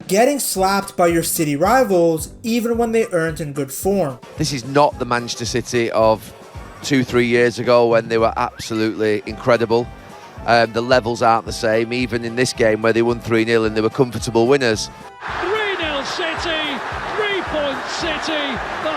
getting slapped by your City rivals even when they aren't in good form. This is not the Manchester City of 2-3 years ago when they were absolutely incredible. The levels aren't the same, even in this game where they won 3-0 and they were comfortable winners. 3-0 City, 3-point City, the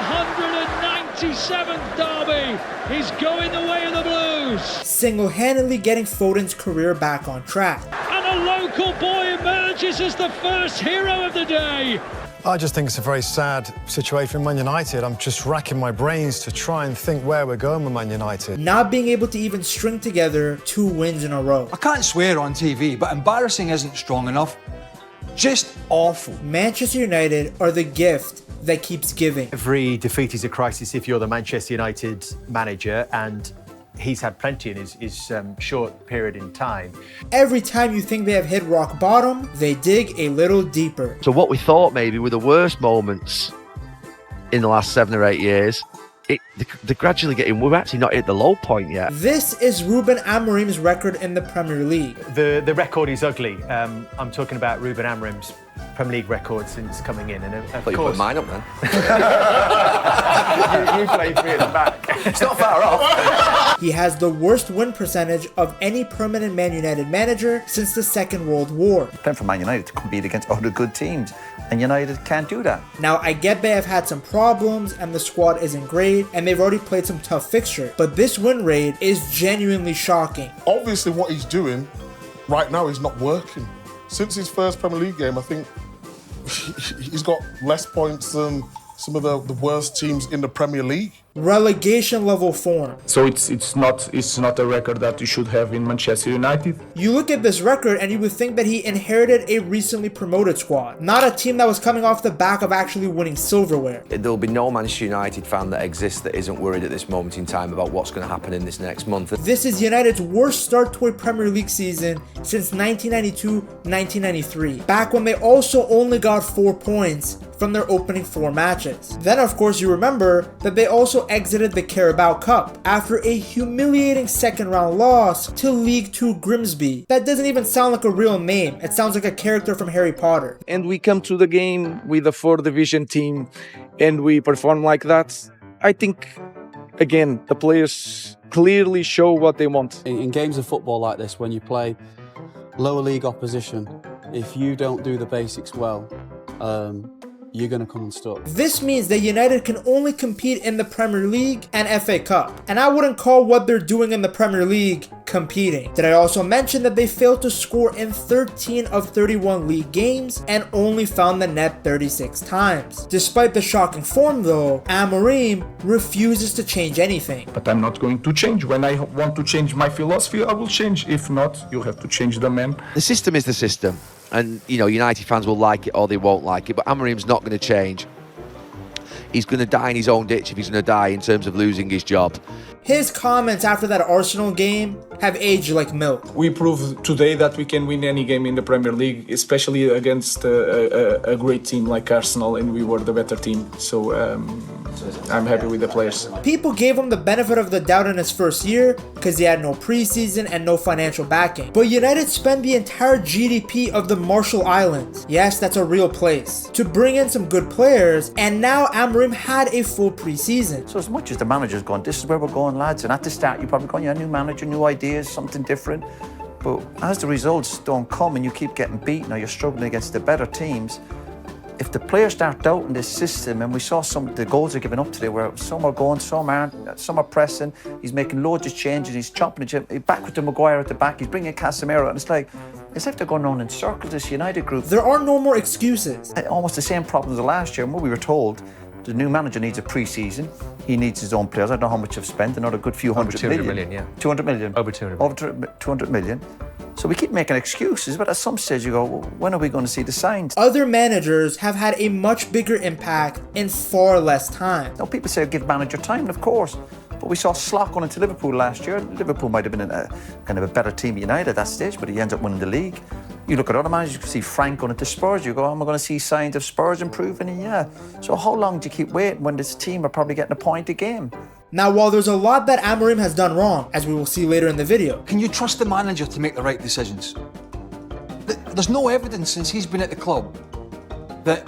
197th derby is going the way of the Blues. Single-handedly getting Foden's career back on track. And a local boy emerges as the first hero of the day. I just think it's a very sad situation with Man United. I'm just racking my brains to try and think where we're going with Man United. Not being able to even string together 2 wins in a row. I can't swear on TV, but embarrassing isn't strong enough. Just awful. Manchester United are the gift that keeps giving. Every defeat is a crisis if you're the Manchester United manager, and he's had plenty in his short period in time. Every time you think they have hit rock bottom, they dig a little deeper. So what we thought maybe were the worst moments in the last 7 or 8 years, they're gradually getting, we've actually not hit the low point yet. This is Ruben Amorim's record in the Premier League. The record is ugly. I'm talking about Ruben Amorim's Premier League record since coming in, and of But you course put mine up then. you played me at the back. It's not far off. He has the worst win percentage of any permanent Man United manager since the Second World War. Time for Man United to compete against other good teams, and United can't do that. Now, I get they have had some problems and the squad isn't great and they've already played some tough fixtures, but this win rate is genuinely shocking. Obviously what he's doing right now is not working. Since his first Premier League game, I think he's got less points than some of the worst teams in the Premier League. Relegation level form. So it's not a record that you should have in Manchester United. You look at this record and you would think that he inherited a recently promoted squad, not a team that was coming off the back of actually winning silverware. There'll be no Manchester United fan that exists that isn't worried at this moment in time about what's going to happen in this next month. This is United's worst start to a Premier League season since 1992-1993, back when they also only got 4 points from their opening 4 matches. Then of course you remember that they also exited the Carabao Cup after a humiliating second round loss to League 2 Grimsby. That doesn't even sound like a real name, it sounds like a character from Harry Potter. And we come to the game with a 4th division team and we perform like that. I think, again, the players clearly show what they want. In games of football like this, when you play lower league opposition, if you don't do the basics well, you're going to come unstuck. This means that United can only compete in the Premier League and FA Cup, and I wouldn't call what they're doing in the Premier League competing. Did I also mention that they failed to score in 13 of 31 league games and only found the net 36 times? Despite the shocking form though, Amorim refuses to change anything. But I'm not going to change. When I want to change my philosophy, I will change. If not, you have to change the man. The system is the system. And, you know, United fans will like it or they won't like it, but Amorim's not going to change. He's going to die in his own ditch if he's going to die in terms of losing his job. His comments after that Arsenal game have aged like milk. We proved today that we can win any game in the Premier League, especially against a great team like Arsenal, and we were the better team. So I'm happy with the players. People gave him the benefit of the doubt in his first year because he had no preseason and no financial backing. But United spent the entire GDP of the Marshall Islands, yes, that's a real place, to bring in some good players, and now Amorim had a full preseason. So as much as the manager's gone, this is where we're going, lads, and at the start you're probably going, yeah, new manager, new ideas, something different. But as the results don't come and you keep getting beaten or you're struggling against the better teams, if the players start doubting this system, and we saw some of the goals are given up today where some are going, some aren't, some are pressing, he's making loads of changes, he's chopping it back with the Maguire at the back, he's bringing Casemiro, and it's like they're going around in circles, this United group. There are no more excuses. Almost the same problems as last year, and what we were told, the new manager needs a pre-season, he needs his own players. I don't know how much I've spent, another good few Over 200 million, yeah. 200 million? Over 200 million. Over 200 million. So we keep making excuses, but at some stage you go, well, when are we going to see the signs? Other managers have had a much bigger impact in far less time. Now people say give manager time, and of course, but we saw Slot going into Liverpool last year. Liverpool might have been a kind of a better team than United at that stage, but he ends up winning the league. You look at other managers, you can see Frank going into Spurs, you go, am I going to see signs of Spurs improving? And yeah. So how long do you keep waiting when this team are probably getting a point a game? Now, while there's a lot that Amorim has done wrong, as we will see later in the video, Can you trust the manager to make the right decisions? There's no evidence since he's been at the club that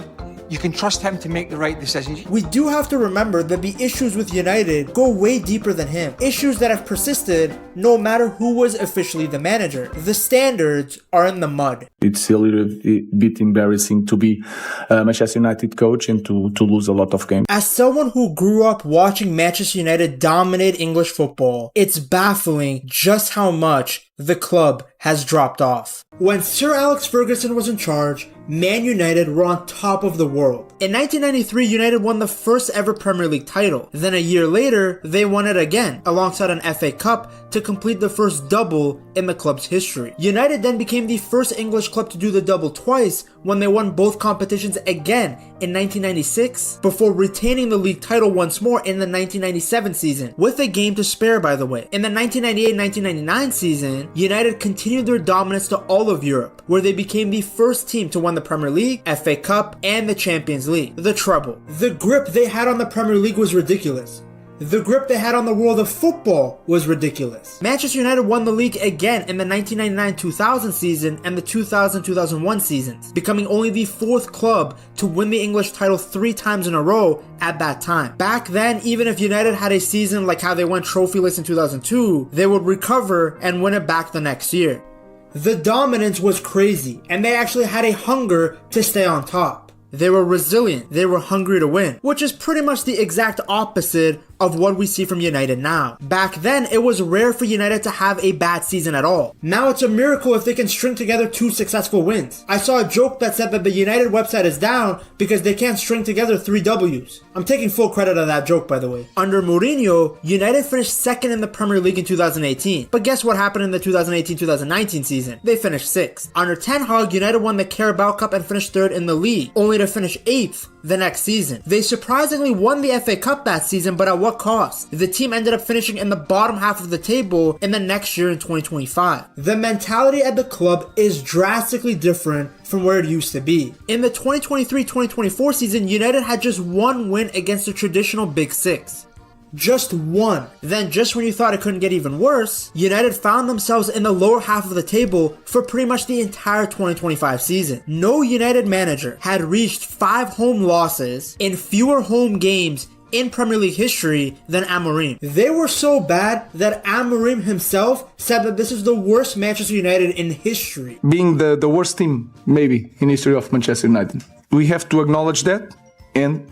you can trust him to make the right decisions. We do have to remember that the issues with United go way deeper than him. Issues that have persisted no matter who was officially the manager. The standards are in the mud. It's a little bit embarrassing to be a Manchester United coach and to lose a lot of games. As someone who grew up watching Manchester United dominate English football, it's baffling just how much the club has dropped off. When Sir Alex Ferguson was in charge, Man United were on top of the world. In 1993, United won the first ever Premier League title. Then a year later, they won it again, alongside an FA Cup, to complete the first double in the club's history. United then became the first English club to do the double twice when they won both competitions again in 1996, before retaining the league title once more in the 1997 season, with a game to spare, by the way. In the 1998-1999 season, United continued their dominance to all of Europe, where they became the first team to win the Premier League, FA Cup, and the Champions League, the treble. The grip they had on the Premier League was ridiculous. The grip they had on the world of football was ridiculous. Manchester United won the league again in the 1999-2000 season and the 2000-2001 seasons, becoming only the fourth club to win the English title 3 times in a row at that time. Back then, even if United had a season like how they went trophyless in 2002, they would recover and win it back the next year. The dominance was crazy, and they actually had a hunger to stay on top. They were resilient, they were hungry to win, which is pretty much the exact opposite of what we see from United now. Back then, it was rare for United to have a bad season at all. Now it's a miracle if they can string together 2 successful wins. I saw a joke that said that the United website is down because they can't string together 3 W's. I'm taking full credit of that joke, by the way. Under Mourinho, United finished second in the Premier League in 2018. But guess what happened in the 2018-2019 season? They finished 6th. Under Ten Hag, United won the Carabao Cup and finished 3rd in the league, only to finish 8th the next season. They surprisingly won the FA Cup that season, but at what cost? The team ended up finishing in the bottom half of the table in the next year in 2025. The mentality at the club is drastically different from where it used to be. In the 2023-2024 season, United had just 1 win against the traditional Big Six. Just 1. Then just when you thought it couldn't get even worse, United found themselves in the lower half of the table for pretty much the entire 2025 season. No United manager had reached 5 home losses in fewer home games in Premier League history than Amorim. They were so bad that Amorim himself said that this is the worst Manchester United in history. Being the worst team, maybe, in history of Manchester United. We have to acknowledge that and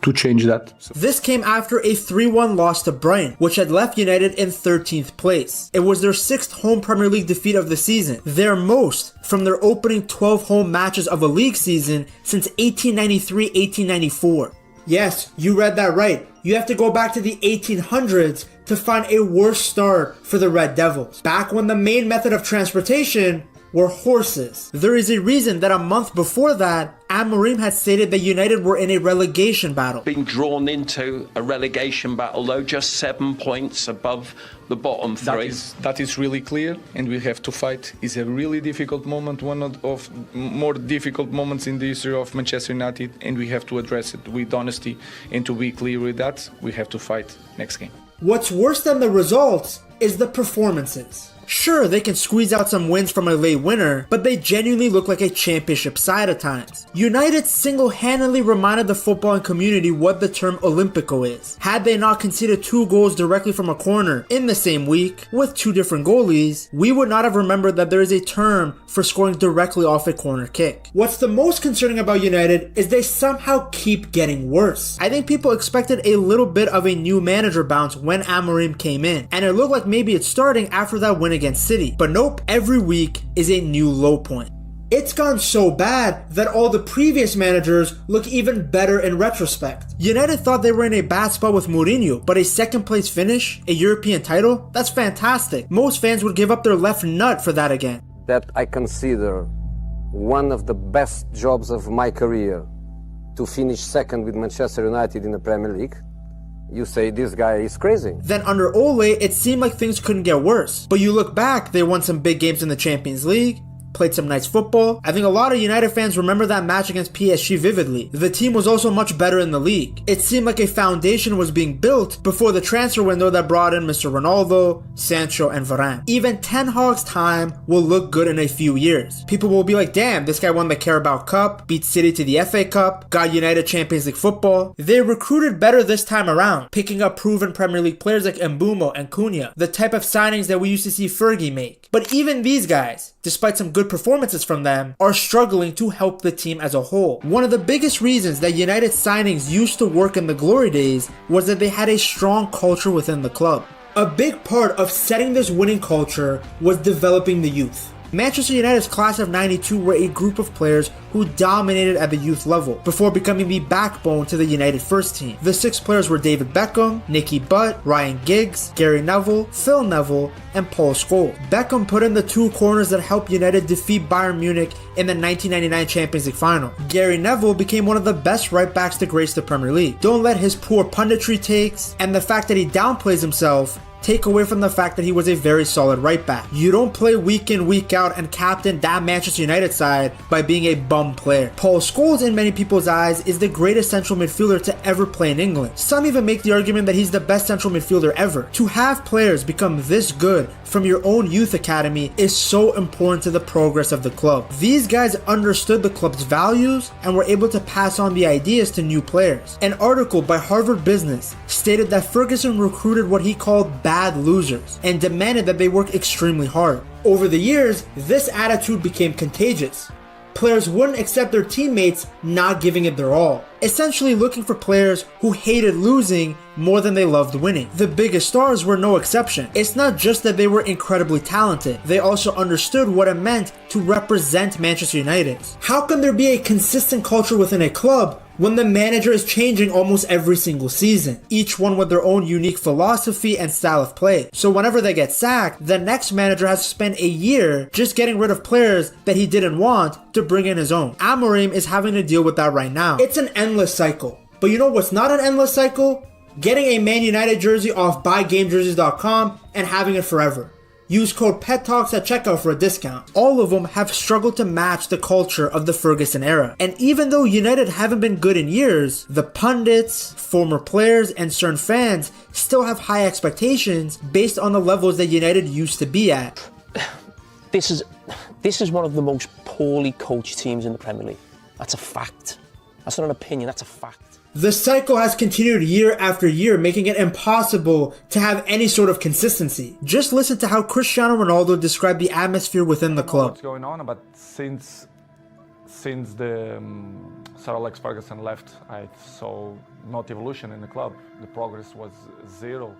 to change that. This came after a 3-1 loss to Brighton, which had left United in 13th place. It was their 6th home Premier League defeat of the season, their most from their opening 12 home matches of a league season since 1893-1894. Yes, you read that right. You have to go back to the 1800s to find a worse start for the Red Devils, back when the main method of transportation were horses. There is a reason that a month before that, Amorim had stated that United were in a relegation battle. Being drawn into a relegation battle, though, just 7 points above the bottom 3. That is really clear, and we have to fight. It's a really difficult moment, one of more difficult moments in the history of Manchester United, and we have to address it with honesty, and to be clear with that, we have to fight next game. What's worse than the results is the performances. Sure, they can squeeze out some wins from a late winner, but they genuinely look like a championship side at times. United single-handedly reminded the footballing community what the term Olympico is. Had they not conceded 2 goals directly from a corner in the same week, with 2 different goalies, we would not have remembered that there is a term for scoring directly off a corner kick. What's the most concerning about United is they somehow keep getting worse. I think people expected a little bit of a new manager bounce when Amorim came in, and it looked like maybe it's starting after that win against City. But nope, every week is a new low point. It's gone so bad that all the previous managers look even better in retrospect. United thought they were in a bad spot with Mourinho, but a 2nd place finish, a European title, that's fantastic. Most fans would give up their left nut for that again. That I consider one of the best jobs of my career, to finish 2nd with Manchester United in the Premier League. You say this guy is crazy. Then under Ole, it seemed like things couldn't get worse. But you look back, they won some big games in the Champions League, played some nice football. I think a lot of United fans remember that match against PSG vividly. The team was also much better in the league. It seemed like a foundation was being built before the transfer window that brought in Mr. Ronaldo, Sancho, and Varane. Even Ten Hag's time will look good in a few years. People will be like, damn, this guy won the Carabao Cup, beat City to the FA Cup, got United Champions League football. They recruited better this time around, picking up proven Premier League players like Mbeumo and Cunha, the type of signings that we used to see Fergie make. But even these guys, despite some good performances from them, are struggling to help the team as a whole. One of the biggest reasons that United signings used to work in the glory days was that they had a strong culture within the club. A big part of setting this winning culture was developing the youth. Manchester United's class of '92 were a group of players who dominated at the youth level before becoming the backbone to the United first team. The 6 players were David Beckham, Nicky Butt, Ryan Giggs, Gary Neville, Phil Neville, and Paul Scholes. Beckham put in the 2 corners that helped United defeat Bayern Munich in the 1999 Champions League final. Gary Neville became one of the best right backs to grace the Premier League. Don't let his poor punditry takes and the fact that he downplays himself take away from the fact that he was a very solid right back. You don't play week in, week out and captain that Manchester United side by being a bum player. Paul Scholes, in many people's eyes, is the greatest central midfielder to ever play in England. Some even make the argument that he's the best central midfielder ever. To have players become this good from your own youth academy is so important to the progress of the club. These guys understood the club's values and were able to pass on the ideas to new players. An article by Harvard Business stated that Ferguson recruited what he called bad losers and demanded that they work extremely hard. Over the years, this attitude became contagious. Players wouldn't accept their teammates not giving it their all, essentially looking for players who hated losing more than they loved winning. The biggest stars were no exception. It's not just that they were incredibly talented, they also understood what it meant to represent Manchester United. How can there be a consistent culture within a club when the manager is changing almost every single season, each one with their own unique philosophy and style of play? So whenever they get sacked, the next manager has to spend a year just getting rid of players that he didn't want to bring in his own. Amorim is having to deal with that right now. It's an endless cycle. But you know what's not an endless cycle? Getting a Man United jersey off buygamejerseys.com and having it forever. Use code PETTALKS at checkout for a discount. All of them have struggled to match the culture of the Ferguson era. And even though United haven't been good in years, the pundits, former players, and certain fans still have high expectations based on the levels that United used to be at. This is one of the most poorly coached teams in the Premier League. That's a fact. That's not an opinion, that's a fact. The cycle has continued year after year, making it impossible to have any sort of consistency. Just listen to how Cristiano Ronaldo described the atmosphere within the club. What's going on, but since the Sir Alex Ferguson left, I saw not evolution in the club. The progress was zero.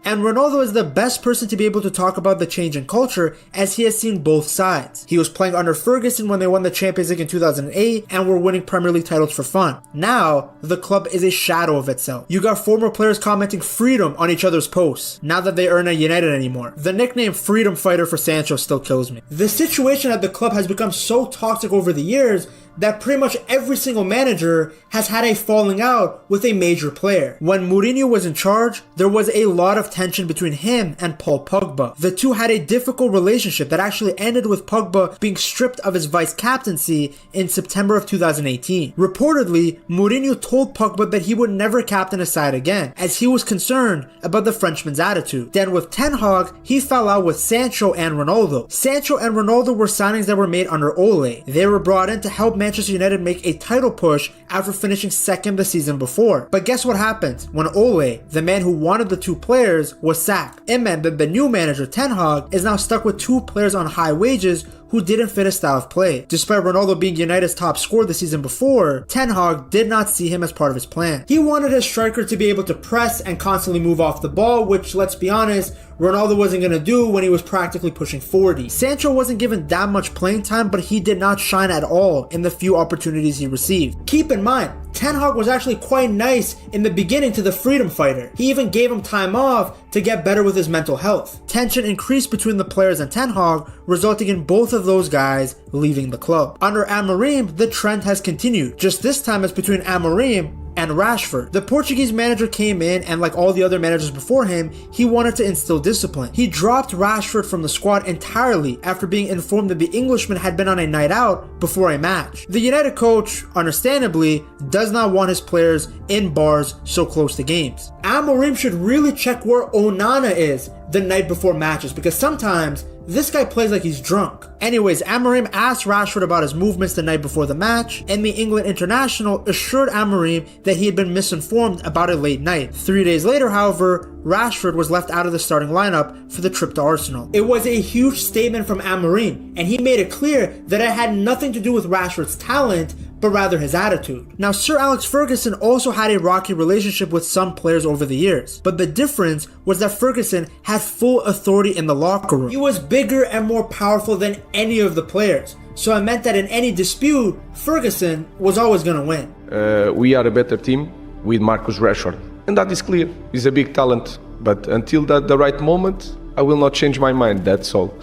And Ronaldo is the best person to be able to talk about the change in culture, as he has seen both sides. He was playing under Ferguson when they won the Champions League in 2008 and were winning Premier League titles for fun. Now, the club is a shadow of itself. You got former players commenting freedom on each other's posts, now that they aren't at United anymore. The nickname Freedom Fighter for Sancho still kills me. The situation at the club has become so toxic over the years that pretty much every single manager has had a falling out with a major player. When Mourinho was in charge, there was a lot of tension between him and Paul Pogba. The two had a difficult relationship that actually ended with Pogba being stripped of his vice captaincy in September of 2018. Reportedly, Mourinho told Pogba that he would never captain a side again, as he was concerned about the Frenchman's attitude. Then with Ten Hag, he fell out with Sancho and Ronaldo. Sancho and Ronaldo were signings that were made under Ole. They were brought in to help Manchester United make a title push after finishing second the season before. But guess what happened when Ole, the man who wanted the two players, was sacked? It meant that the new manager, Ten Hag, is now stuck with two players on high wages who didn't fit his style of play. Despite Ronaldo being United's top scorer the season before, Ten Hag did not see him as part of his plan. He wanted his striker to be able to press and constantly move off the ball, which, let's be honest, Ronaldo wasn't going to do when he was practically pushing 40. Sancho wasn't given that much playing time, but he did not shine at all in the few opportunities he received. Keep in mind, Ten Hag was actually quite nice in the beginning to the freedom fighter. He even gave him time off to get better with his mental health. Tension increased between the players and Ten Hag, resulting in both of those guys leaving the club. Under Amorim, the trend has continued. Just this time it's between Amorim and Rashford. The Portuguese manager came in and, like all the other managers before him, he wanted to instill discipline. He dropped Rashford from the squad entirely after being informed that the Englishman had been on a night out before a match. The United coach, understandably, does not want his players in bars so close to games. Amorim should really check where Onana is the night before matches, because sometimes this guy plays like he's drunk. Anyways, Amorim asked Rashford about his movements the night before the match, and the England international assured Amorim that he had been misinformed about a late night. 3 days later, however, Rashford was left out of the starting lineup for the trip to Arsenal. It was a huge statement from Amorim, and he made it clear that it had nothing to do with Rashford's talent, but rather his attitude. Now, Sir Alex Ferguson also had a rocky relationship with some players over the years, but the difference was that Ferguson had full authority in the locker room. He was bigger and more powerful than any of the players, so it meant that in any dispute, Ferguson was always going to win. We are a better team with Marcus Rashford, and that is clear. He's a big talent, but until the right moment, I will not change my mind, that's all.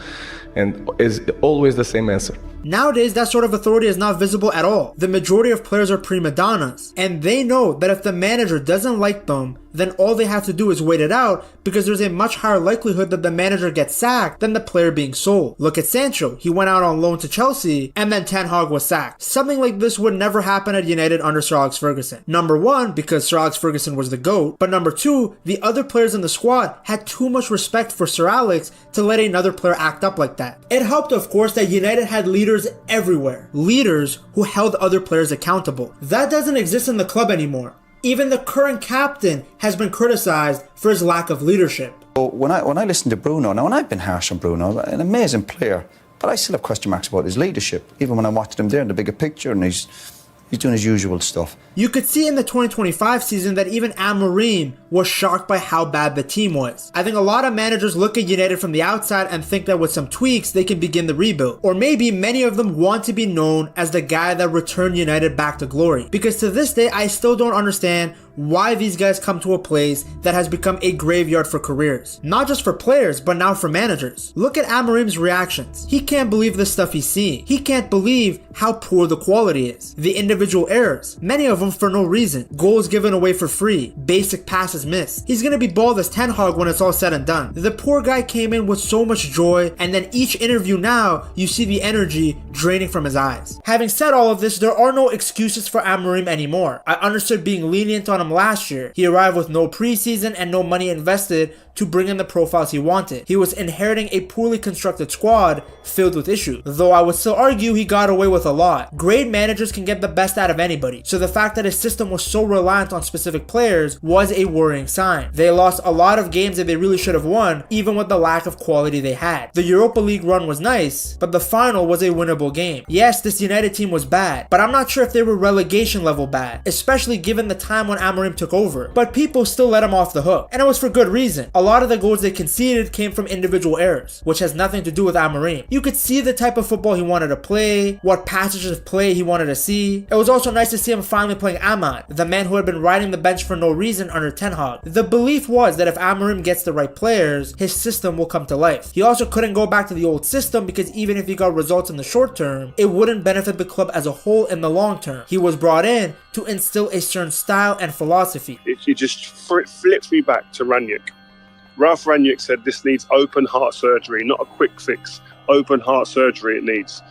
And it's always the same answer. Nowadays, that sort of authority is not visible at all. The majority of players are prima donnas, and they know that if the manager doesn't like them, then all they have to do is wait it out, because there's a much higher likelihood that the manager gets sacked than the player being sold. Look at Sancho. He went out on loan to Chelsea, and then Ten Hag was sacked. Something like this would never happen at United under Sir Alex Ferguson. Number one, because Sir Alex Ferguson was the GOAT, but number two, the other players in the squad had too much respect for Sir Alex to let another player act up like that. It helped, of course, that United had leaders everywhere. Leaders who held other players accountable. That doesn't exist in the club anymore. Even the current captain has been criticized for his lack of leadership. When I listen to Bruno, now, and I've been harsh on Bruno, an amazing player, but I still have question marks about his leadership, even when I watched him there in the bigger picture, and he's doing his usual stuff. You could see in the 2025 season that even Amorim was shocked by how bad the team was. I think a lot of managers look at United from the outside and think that with some tweaks they can begin the rebuild. Or maybe many of them want to be known as the guy that returned United back to glory. Because to this day, I still don't understand why these guys come to a place that has become a graveyard for careers. Not just for players, but now for managers. Look at Amorim's reactions. He can't believe the stuff he's seeing. He can't believe how poor the quality is. The individual errors, many of them for no reason. Goals given away for free. Basic passes missed. He's gonna be bald as Ten Hag when it's all said and done. The poor guy came in with so much joy, and then each interview now, you see the energy draining from his eyes. Having said all of this, there are no excuses for Amorim anymore. I understood being lenient on him last year. He arrived with no preseason and no money invested to bring in the profiles he wanted. He was inheriting a poorly constructed squad filled with issues, though I would still argue he got away with a lot. Great managers can get the best out of anybody, so the fact that his system was so reliant on specific players was a worrying sign. They lost a lot of games that they really should have won, even with the lack of quality they had. The Europa League run was nice, but the final was a winnable game. Yes, this United team was bad, but I'm not sure if they were relegation level bad, especially given the time when Amorim took over. But people still let him off the hook, and it was for good reason. A lot of the goals they conceded came from individual errors, which has nothing to do with Amorim. You could see the type of football he wanted to play, what passages of play he wanted to see. It was also nice to see him finally playing Ahmad, the man who had been riding the bench for no reason under Ten Hag. The belief was that if Amorim gets the right players, his system will come to life. He also couldn't go back to the old system because even if he got results in the short term, it wouldn't benefit the club as a whole in the long term. He was brought in to instill a certain style and philosophy. It just flips me back to Rangnick. Ralph Rangnick said this needs open heart surgery, not a quick fix. Open heart surgery it needs.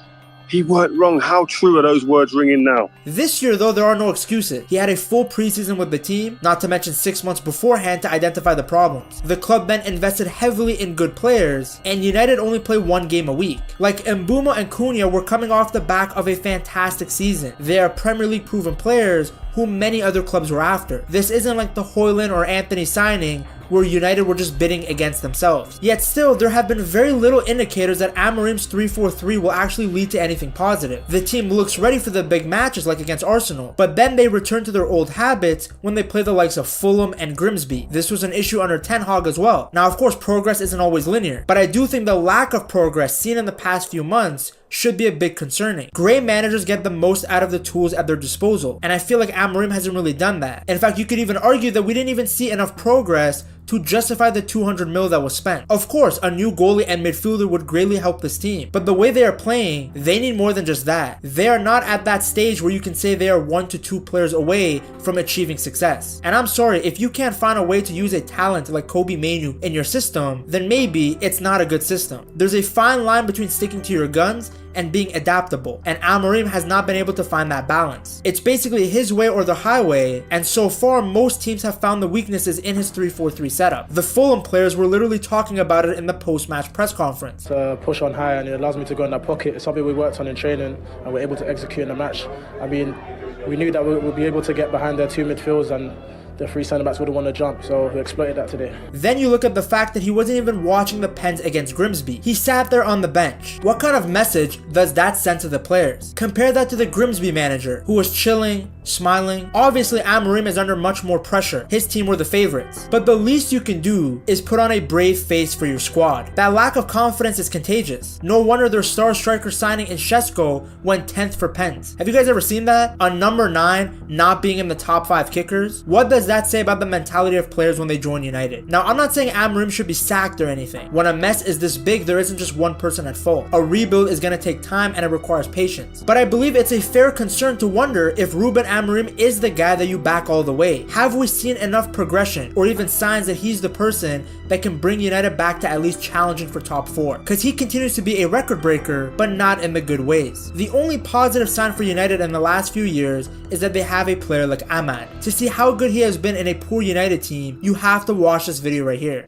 He weren't wrong. How true are those words ringing now? This year, though, there are no excuses. He had a full preseason with the team, not to mention 6 months beforehand to identify the problems. The club then invested heavily in good players, and United only play 1 game a week. Like Mbeumo and Cunha were coming off the back of a fantastic season. They are Premier League proven players who many other clubs were after. This isn't like the Højlund or Anthony signing, where United were just bidding against themselves. Yet still, there have been very little indicators that Amorim's 3-4-3 will actually lead to anything positive. The team looks ready for the big matches like against Arsenal, but then they return to their old habits when they play the likes of Fulham and Grimsby. This was an issue under Ten Hag as well. Now, of course, progress isn't always linear, but I do think the lack of progress seen in the past few months should be a bit concerning. Great managers get the most out of the tools at their disposal, and I feel like Amorim hasn't really done that. In fact, you could even argue that we didn't even see enough progress to justify the 200 mil that was spent. Of course, a new goalie and midfielder would greatly help this team, but the way they are playing, they need more than just that. They are not at that stage where you can say they are 1 to 2 players away from achieving success. And I'm sorry, if you can't find a way to use a talent like Kobe Mainu in your system, then maybe it's not a good system. There's a fine line between sticking to your guns and being adaptable, and Amorim has not been able to find that balance. It's basically his way or the highway, and so far most teams have found the weaknesses in his 3-4-3 setup. The Fulham players were literally talking about it in the post-match press conference. Push on high, and it allows me to go in that pocket. It's something we worked on in training and we're able to execute in the match. I mean, we knew that we'd be able to get behind their 2 midfields, and the 3 centre-backs wouldn't want to jump, so we exploited that today. Then you look at the fact that he wasn't even watching the Pens against Grimsby. He sat there on the bench. What kind of message does that send to the players? Compare that to the Grimsby manager, who was chilling, smiling. Obviously, Amorim is under much more pressure. His team were the favorites. But the least you can do is put on a brave face for your squad. That lack of confidence is contagious. No wonder their star striker signing in Šeško went 10th for Pens. Have you guys ever seen that? A number 9 not being in the top 5 kickers? What does that say about the mentality of players when they join United? Now, I'm not saying Amorim should be sacked or anything. When a mess is this big, there isn't just one person at fault. A rebuild is going to take time and it requires patience. But I believe it's a fair concern to wonder if Ruben Amorim is the guy that you back all the way. Have we seen enough progression or even signs that he's the person that can bring United back to at least challenging for top 4? Because he continues to be a record breaker, but not in the good ways. The only positive sign for United in the last few years is that they have a player like Ahmad. To see how good he has been in a poor United team, you have to watch this video right here.